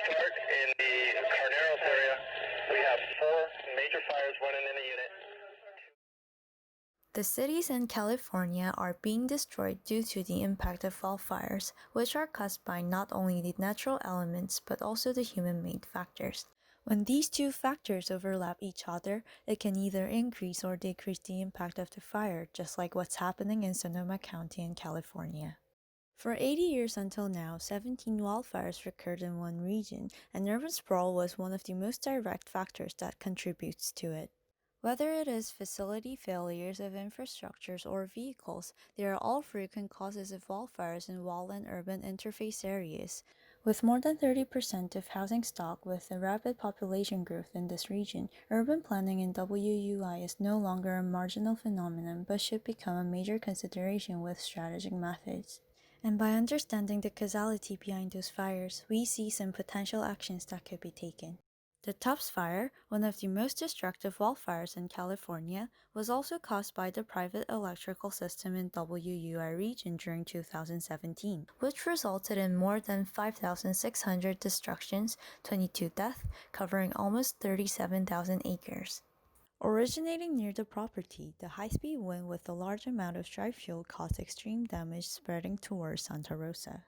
start in the Carneros area, we have 4 major fires running in a unit. The cities in California are being destroyed due to the impact of wildfires, which are caused by not only the natural elements but also the human-made factors. When these two factors overlap each other, it can either increase or decrease the impact of the fire, just like what's happening in Sonoma County in California. For 80 years until now, 17 wildfires occurred in one region, and urban sprawl was one of the most direct factors that contributes to it. Whether it is facility failures of infrastructures or vehicles, they are all frequent causes of wildfires in wildland-urban interface areas. With more than 30% of housing stock with the rapid population growth in this region, urban planning in WUI is no longer a marginal phenomenon but should become a major consideration with strategic methods. And by understanding the causality behind those fires, we see some potential actions that could be taken. The Tubbs Fire, one of the most destructive wildfires in California, was also caused by the private electrical system in WUI region during 2017, which resulted in more than 5,600 destructions, 22 deaths, covering almost 37,000 acres. Originating near the property, the high-speed wind with a large amount of dry fuel caused extreme damage spreading towards Santa Rosa.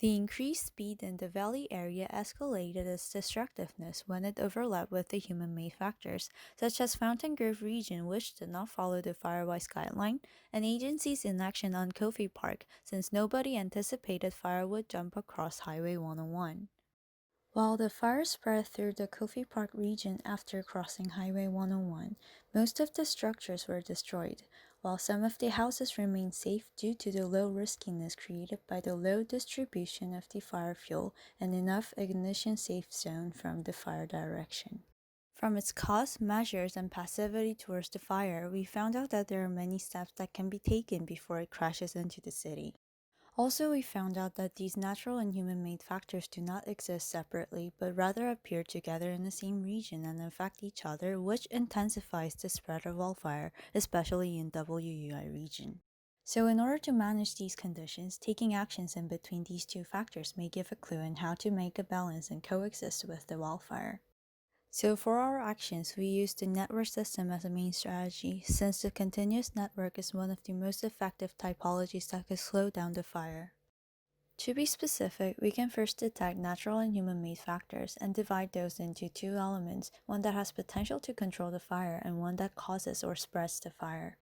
The increased speed in the valley area escalated its destructiveness when it overlapped with the human-made factors, such as Fountain Grove region which did not follow the Firewise guideline, and agencies' inaction on Coffey Park since nobody anticipated fire would jump across Highway 101. While the fire spread through the Coffey Park region after crossing Highway 101, most of the structures were destroyed, while some of the houses remained safe due to the low riskiness created by the low distribution of the fire fuel and enough ignition safe zone from the fire direction. From its cause, measures, and passivity towards the fire, we found out that there are many steps that can be taken before it crashes into the city. Also, we found out that these natural and human-made factors do not exist separately, but rather appear together in the same region and affect each other, which intensifies the spread of wildfire, especially in WUI region. So in order to manage these conditions, taking actions in between these two factors may give a clue on how to make a balance and coexist with the wildfire. So for our actions, we use the network system as a main strategy, since the continuous network is one of the most effective typologies that could slow down the fire. To be specific, we can first detect natural and human-made factors and divide those into two elements, one that has potential to control the fire and one that causes or spreads the fire.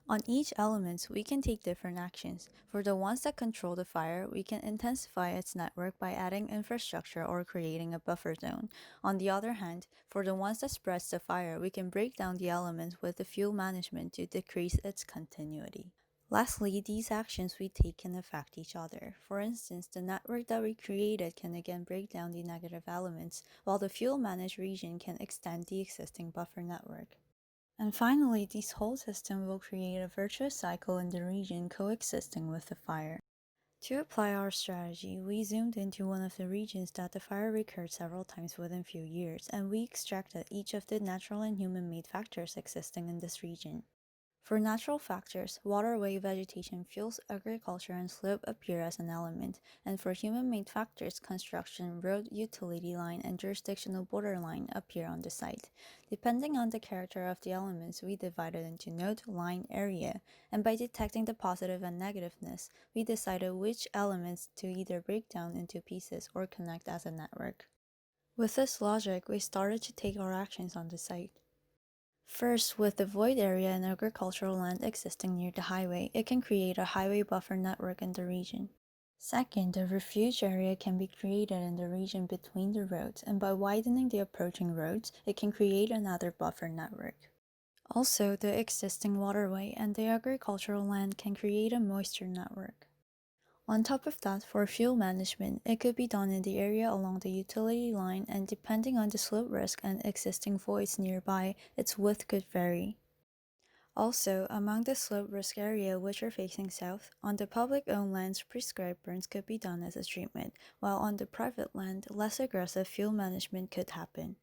On each element, we can take different actions. For the ones that control the fire, we can intensify its network by adding infrastructure or creating a buffer zone. On the other hand, for the ones that spreads the fire, we can break down the element with the fuel management to decrease its continuity. Lastly, these actions we take can affect each other. For instance, the network that we created can again break down the negative elements, while the fuel managed region can extend the existing buffer network. And finally, this whole system will create a virtuous cycle in the region coexisting with the fire. To apply our strategy, we zoomed into one of the regions that the fire recurred several times within few years, and we extracted each of the natural and human-made factors existing in this region. For natural factors, waterway vegetation, fuels, agriculture, and slope appear as an element, and for human-made factors, construction, road, utility line, and jurisdictional borderline appear on the site. Depending on the character of the elements, we divided into node, line, area, and by detecting the positive and negativeness, we decided which elements to either break down into pieces or connect as a network. With this logic, we started to take our actions on the site. First, with the void area and agricultural land existing near the highway, it can create a highway buffer network in the region. Second, the refuge area can be created in the region between the roads, and by widening the approaching roads, it can create another buffer network. Also, the existing waterway and the agricultural land can create a moisture network. On top of that, for fuel management, it could be done in the area along the utility line, and depending on the slope risk and existing voids nearby, its width could vary. Also, among the slope risk area which are facing south, on the public-owned lands, prescribed burns could be done as a treatment, while on the private land, less aggressive fuel management could happen.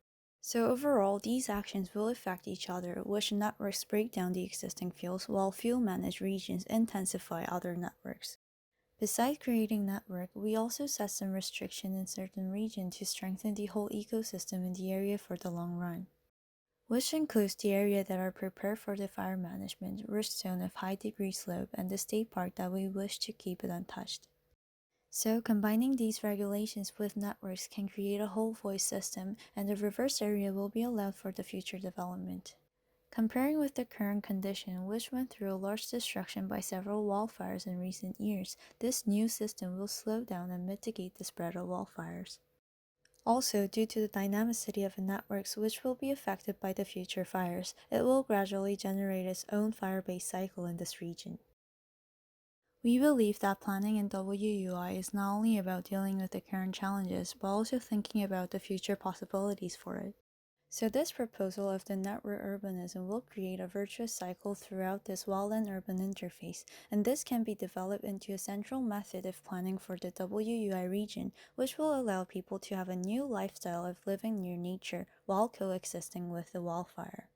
So overall, these actions will affect each other, which networks break down the existing fuels, while fuel-managed regions intensify other networks. Besides creating network, we also set some restriction in certain regions to strengthen the whole ecosystem in the area for the long run, which includes the area that are prepared for the fire management, risk zone of high degree slope, and the state park that we wish to keep it untouched. So combining these regulations with networks can create a whole voice system, and the reverse area will be allowed for the future development. Comparing with the current condition, which went through a large destruction by several wildfires in recent years, this new system will slow down and mitigate the spread of wildfires. Also, due to the dynamicity of the networks which will be affected by the future fires, it will gradually generate its own fire-based cycle in this region. We believe that planning in WUI is not only about dealing with the current challenges, but also thinking about the future possibilities for it. So this proposal of the network urbanism will create a virtuous cycle throughout this wildland-urban interface, and this can be developed into a central method of planning for the WUI region, which will allow people to have a new lifestyle of living near nature while coexisting with the wildfire.